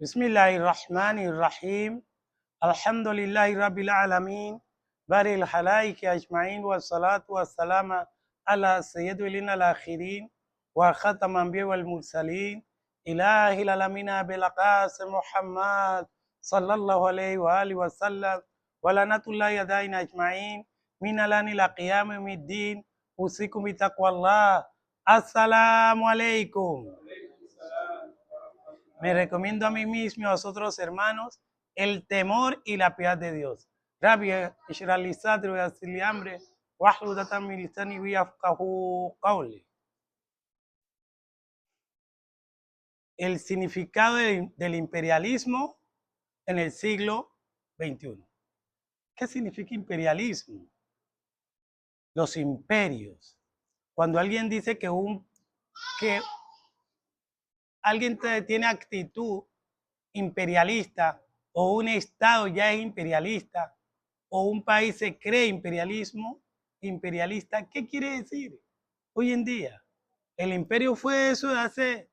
Bismillahirrahmanirrahim. Alhamdulillahi Rabbil Alamin. Baril halaiki ajma'in wa salatu wa salama ala sayyidil al-akhirin wa khataman bi wal mursalin. Ilahil alamina bil qasim Muhammad sallallahu alayhi wa alihi wa sallam wa lanatullahi yadaina ajma'in min alani la qiyam yawmiddin. Usikum bi taqwallah. Assalamu alaikum. Me recomiendo a mí mismo y a vosotros, hermanos, el temor y la piedad de Dios. Rabbi, اشرح لي صدري ويسر لي امري واحلل عقدة من لساني ليفقهوا قولي. El significado del imperialismo en el siglo XXI. ¿Qué significa imperialismo? Los imperios. Cuando alguien dice que alguien tiene actitud imperialista o un estado ya es imperialista o un país se cree imperialista, ¿qué quiere decir? Hoy en día, el imperio fue eso de hace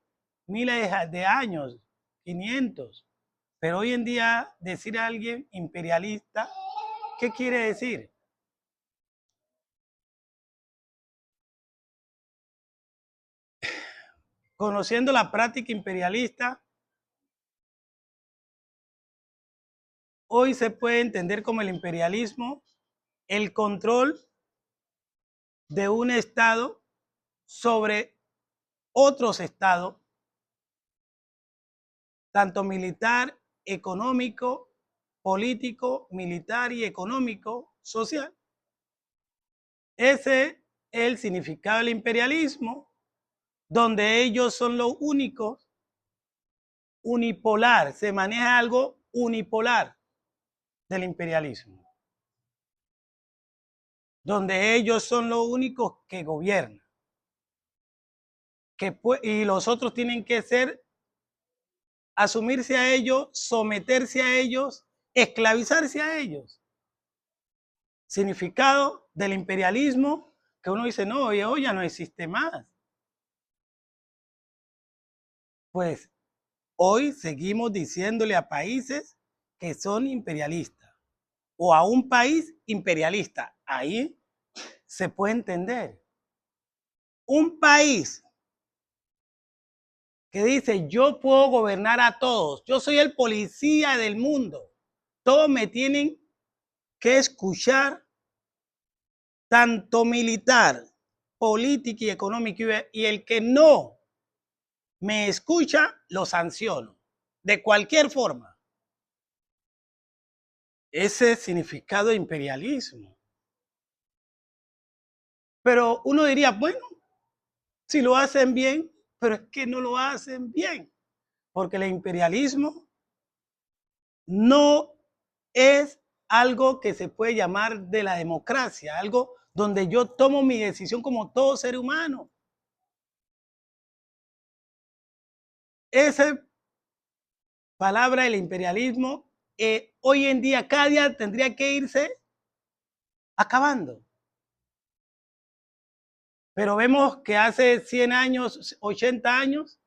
miles de años, 500, pero hoy en día decir a alguien imperialista, ¿qué quiere decir? Conociendo la práctica imperialista, hoy se puede entender como el imperialismo el control de un estado sobre otros estados, tanto militar, económico, político, militar y económico, social. Ese es el significado del imperialismo, donde ellos son los únicos, unipolar, se maneja algo unipolar del imperialismo, donde ellos son los únicos que gobiernan, y los otros tienen que asumirse a ellos, someterse a ellos, esclavizarse a ellos. Significado del imperialismo, que uno dice, no, hoy ya no existe más. Pues hoy seguimos diciéndole a países que son imperialistas o a un país imperialista. Ahí se puede entender. Un país que dice, yo puedo gobernar a todos, yo soy el policía del mundo, todos me tienen que escuchar, tanto militar, político y económico, y el que no me escucha, lo sanciono, de cualquier forma. Ese significado de imperialismo. Pero uno diría, bueno, si lo hacen bien, pero es que no lo hacen bien, porque el imperialismo no es algo que se puede llamar de la democracia, algo donde yo tomo mi decisión como todo ser humano. Esa palabra del imperialismo hoy en día cada día tendría que irse acabando. Pero vemos que hace 100 años, 80 años,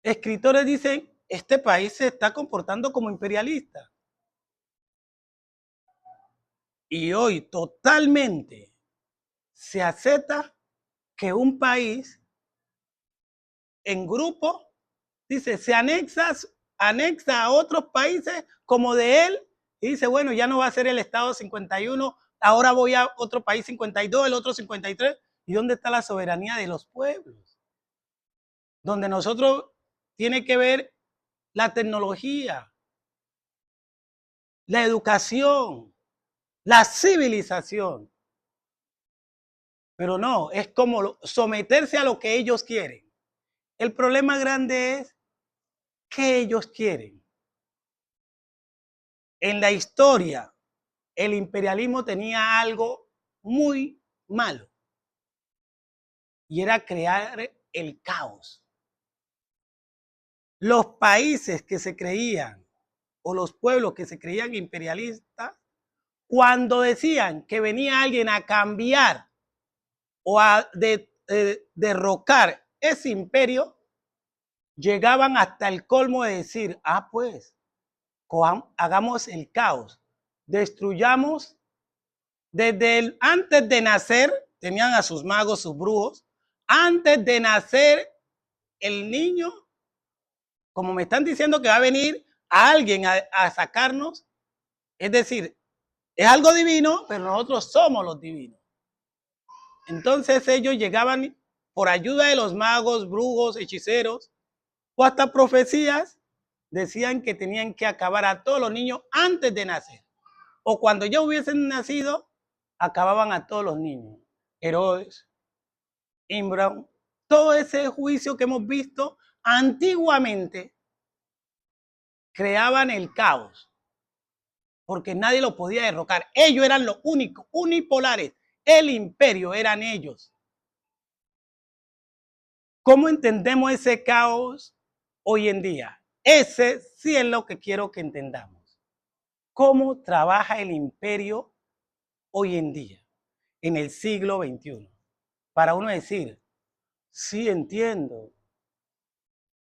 escritores dicen, este país se está comportando como imperialista. Y hoy totalmente se acepta que un país en grupo, dice, se anexa a otros países como de él y dice, bueno, ya no va a ser el Estado 51, ahora voy a otro país 52, el otro 53. ¿Y dónde está la soberanía de los pueblos? Donde nosotros tiene que ver la tecnología, la educación, la civilización. Pero no, es como someterse a lo que ellos quieren. El problema grande es qué ellos quieren. En la historia, el imperialismo tenía algo muy malo y era crear el caos. Los países que se creían o los pueblos que se creían imperialistas, cuando decían que venía alguien a cambiar o a derrocar ese imperio, llegaban hasta el colmo de decir, pues, hagamos el caos, destruyamos desde antes de nacer, tenían a sus magos, sus brujos, antes de nacer el niño, como me están diciendo que va a venir a alguien a sacarnos, es decir, es algo divino, pero nosotros somos los divinos. Entonces ellos llegaban por ayuda de los magos, brujos, hechiceros, o hasta profecías, decían que tenían que acabar a todos los niños antes de nacer. O cuando ya hubiesen nacido, acababan a todos los niños. Herodes, Imbram, todo ese juicio que hemos visto antiguamente, creaban el caos, porque nadie lo podía derrocar. Ellos eran los únicos, unipolares. El imperio eran ellos. ¿Cómo entendemos ese caos hoy en día? Ese sí es lo que quiero que entendamos. ¿Cómo trabaja el imperio hoy en día, en el siglo XXI? Para uno decir, sí entiendo,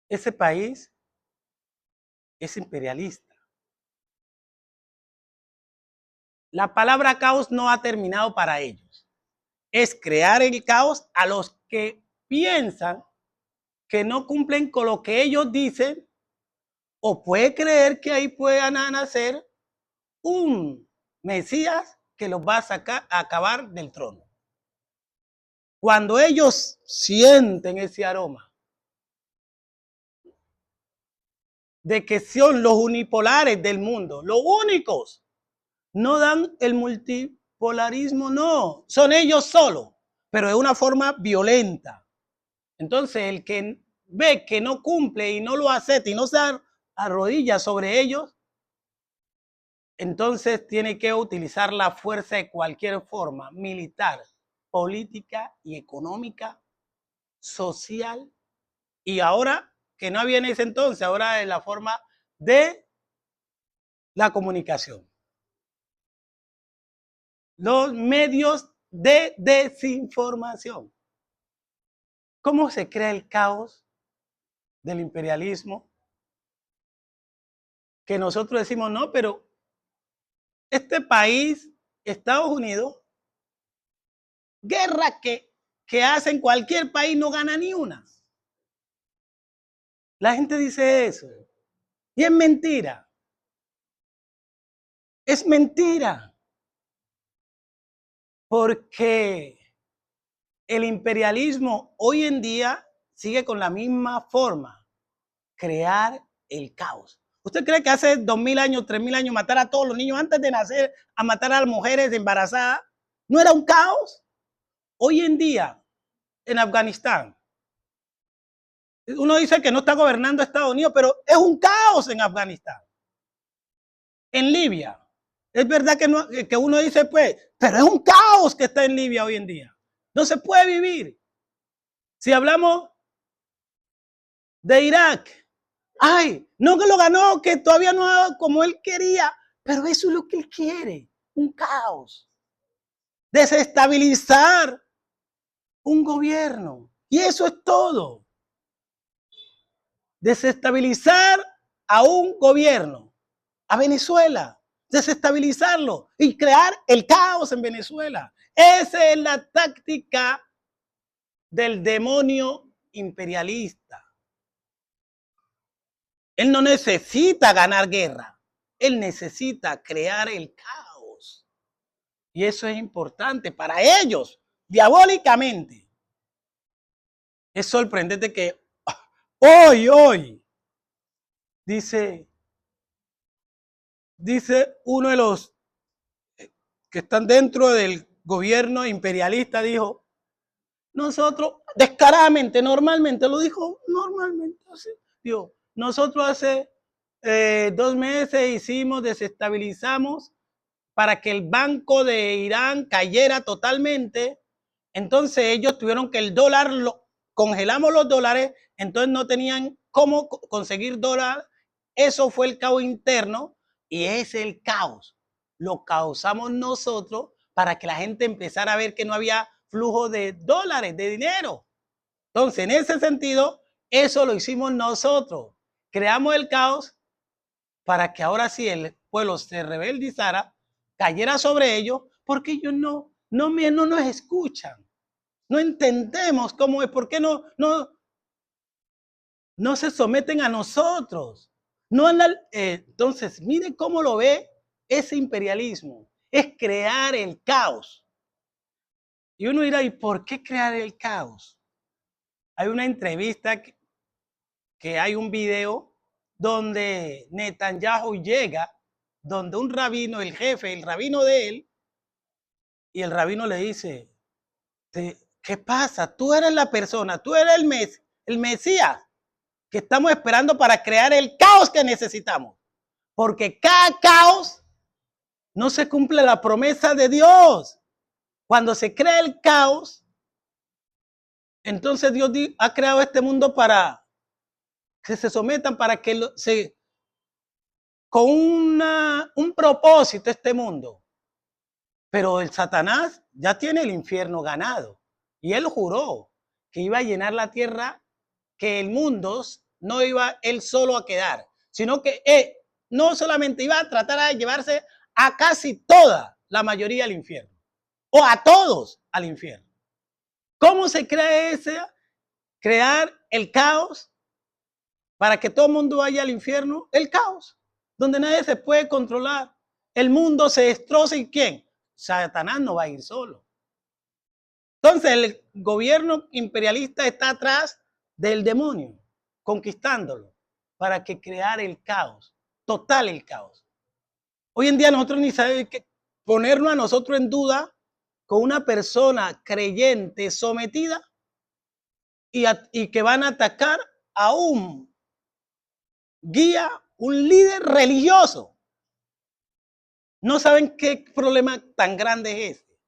ese país es imperialista. La palabra caos no ha terminado para ellos. Es crear el caos a los que piensan que no cumplen con lo que ellos dicen, o puede creer que ahí puedan nacer un Mesías que los va a sacar, a acabar del trono. Cuando ellos sienten ese aroma de que son los unipolares del mundo, los únicos, no dan el multipolarismo, no, son ellos solos, pero de una forma violenta. Entonces el que ve que no cumple y no lo acepta y no se arrodilla sobre ellos, entonces tiene que utilizar la fuerza de cualquier forma, militar, política y económica, social, y ahora, que no había en ese entonces, ahora es la forma de la comunicación. Los medios de desinformación. ¿Cómo se crea el caos del imperialismo? Que nosotros decimos, no, pero este país, Estados Unidos, guerra que hace en cualquier país no gana ni una. La gente dice eso. Y es mentira. Es mentira. Porque el imperialismo hoy en día sigue con la misma forma. Crear el caos. ¿Usted cree que hace 2000 años, 3000 años matar a todos los niños antes de nacer, a matar a las mujeres embarazadas, no era un caos? Hoy en día, en Afganistán, uno dice que no está gobernando Estados Unidos, pero es un caos en Afganistán. En Libia, es verdad que, no, que uno dice, pues, pero es un caos que está en Libia hoy en día. No se puede vivir. Si hablamos de Irak, ay, no que lo ganó, que todavía no ha como él quería, pero eso es lo que él quiere, un caos. Desestabilizar un gobierno. Y eso es todo. Desestabilizar a un gobierno, a Venezuela, desestabilizarlo y crear el caos en Venezuela. Esa es la táctica del demonio imperialista. Él no necesita ganar guerra, él necesita crear el caos. Y eso es importante para ellos, diabólicamente. Es sorprendente que hoy, dice uno de los que están dentro del gobierno imperialista, dijo, nosotros, descaradamente, normalmente, lo dijo normalmente, así, dijo, nosotros hace 2 meses desestabilizamos para que el banco de Irán cayera totalmente. Entonces ellos tuvieron que el dólar, congelamos los dólares, entonces no tenían cómo conseguir dólar. Eso fue el caos interno y es el caos. Lo causamos nosotros para que la gente empezara a ver que no había flujo de dólares, de dinero. Entonces, en ese sentido, Eso lo hicimos nosotros. Creamos el caos para que ahora sí el pueblo se rebeldizara, cayera sobre ellos, porque ellos no nos escuchan. No entendemos cómo es, por qué no se someten a nosotros. No andan, entonces, miren cómo lo ve ese imperialismo. Es crear el caos. Y uno dirá, ¿y por qué crear el caos? Hay una entrevista que hay un video donde Netanyahu llega, donde un rabino, el jefe, el rabino de él, y el rabino le dice, ¿qué pasa? Tú eres la persona, tú eres el Mesías que estamos esperando para crear el caos que necesitamos. Porque cada caos no se cumple la promesa de Dios. Cuando se crea el caos, entonces Dios ha creado este mundo para que se sometan, para que con un propósito este mundo. Pero el Satanás ya tiene el infierno ganado. Y él juró que iba a llenar la tierra, que el mundo no iba él solo a quedar, sino que no solamente iba a tratar de llevarse a casi toda la mayoría al infierno, o a todos al infierno. ¿Cómo se crea crear el caos para que todo el mundo vaya al infierno? El caos, donde nadie se puede controlar. El mundo se destroza y ¿quién? Satanás no va a ir solo. Entonces el gobierno imperialista está atrás del demonio, conquistándolo, para que crear el caos, total el caos. Hoy en día nosotros ni sabemos qué ponernos a nosotros en duda con una persona creyente sometida y que van a atacar a un guía, un líder religioso. No saben qué problema tan grande es este.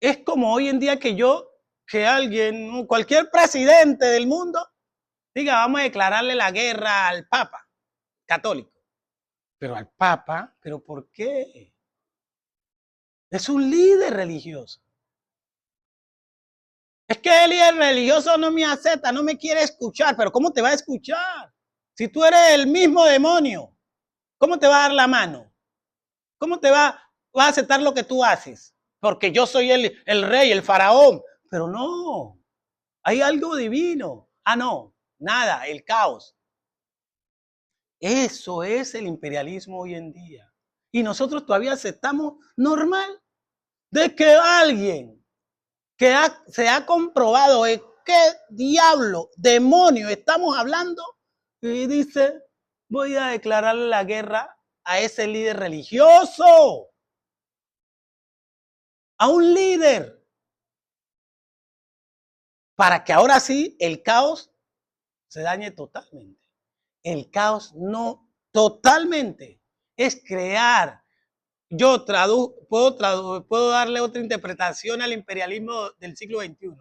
Es como hoy en día que alguien, cualquier presidente del mundo, diga, vamos a declararle la guerra al Papa católico. Pero al Papa, ¿pero por qué? Es un líder religioso. Es que el líder religioso no me acepta, no me quiere escuchar. Pero ¿cómo te va a escuchar? Si tú eres el mismo demonio, ¿cómo te va a dar la mano? ¿Cómo te va a aceptar lo que tú haces? Porque yo soy el rey, el faraón. Pero no, hay algo divino. Ah, no, nada, el caos. Eso es el imperialismo hoy en día. Y nosotros todavía aceptamos normal de que alguien que se ha comprobado de qué diablo, demonio estamos hablando, y dice, voy a declararle la guerra a ese líder religioso, a un líder, para que ahora sí el caos se dañe totalmente. El caos no totalmente es crear. Yo puedo darle otra interpretación al imperialismo del siglo XXI.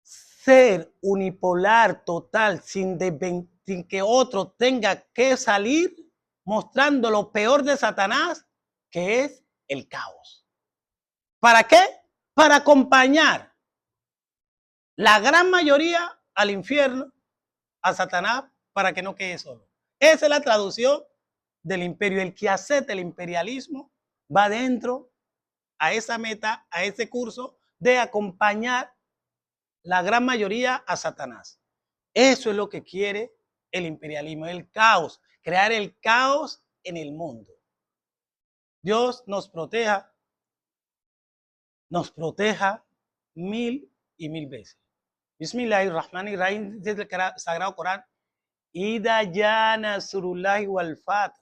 Ser unipolar total sin que otro tenga que salir mostrando lo peor de Satanás, que es el caos. ¿Para qué? Para acompañar la gran mayoría al infierno, a Satanás, para que no quede solo. Esa es la traducción del imperio. El que acepta el imperialismo va dentro a esa meta, a ese curso de acompañar la gran mayoría a Satanás. Eso es lo que quiere el imperialismo, el caos, crear el caos en el mundo. Dios nos proteja mil y mil veces. Bismillahirrahmanirrahim, desde el Sagrado Corán. Ida ya nasrullahi wal fath.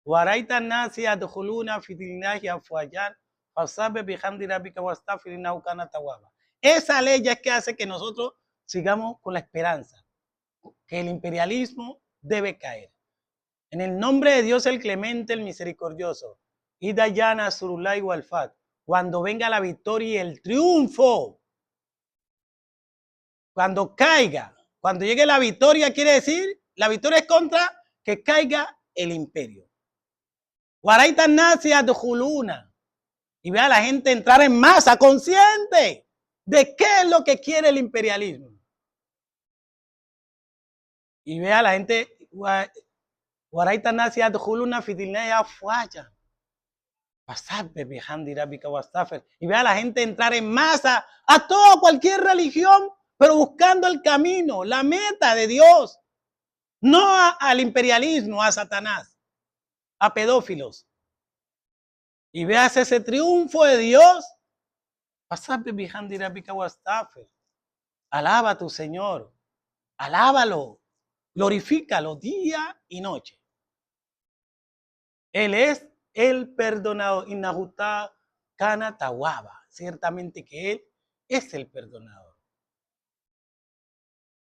Waraita nasi adkhuluna fi dinillahi afwajan. Fasabbih bihamdi rabbika wastaghfir innahu kana tawwaba. Esa ley ya es que hace que nosotros sigamos con la esperanza que el imperialismo debe caer. En el nombre de Dios el clemente, el misericordioso. Ida ya nasrullahi wal fath. Cuando venga la victoria y el triunfo. Cuando caiga, cuando llegue la victoria, quiere decir, la victoria es contra que caiga el imperio. Guaraita nazi adkhuluna. Y vea a la gente entrar en masa, consciente de qué es lo que quiere el imperialismo. Y vea la gente, Guaraita nace adjuluna fitilnea fuaya. Y vea a la gente entrar en masa a toda cualquier religión, pero buscando el camino, la meta de Dios, no al imperialismo, a Satanás, a pedófilos. Y veas ese triunfo de Dios. Alaba a tu Señor, alábalo, glorifícalo día y noche. Él es el perdonador. Inajuta Kana Tawaba. Ciertamente que Él es el perdonador.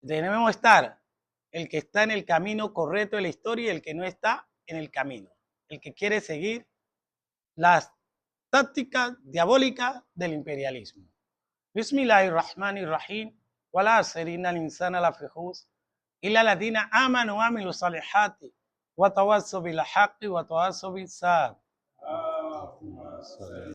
Debemos estar el que está en el camino correcto de la historia y el que no está en el camino. El que quiere seguir las tácticas diabólicas del imperialismo. Bismillahirrahmanirrahim. Wala asrina al-insana lafi khusr illa alladhina amanu wa amilu salihati wa tawassaw bil haqqi wa tawassaw bis sabr.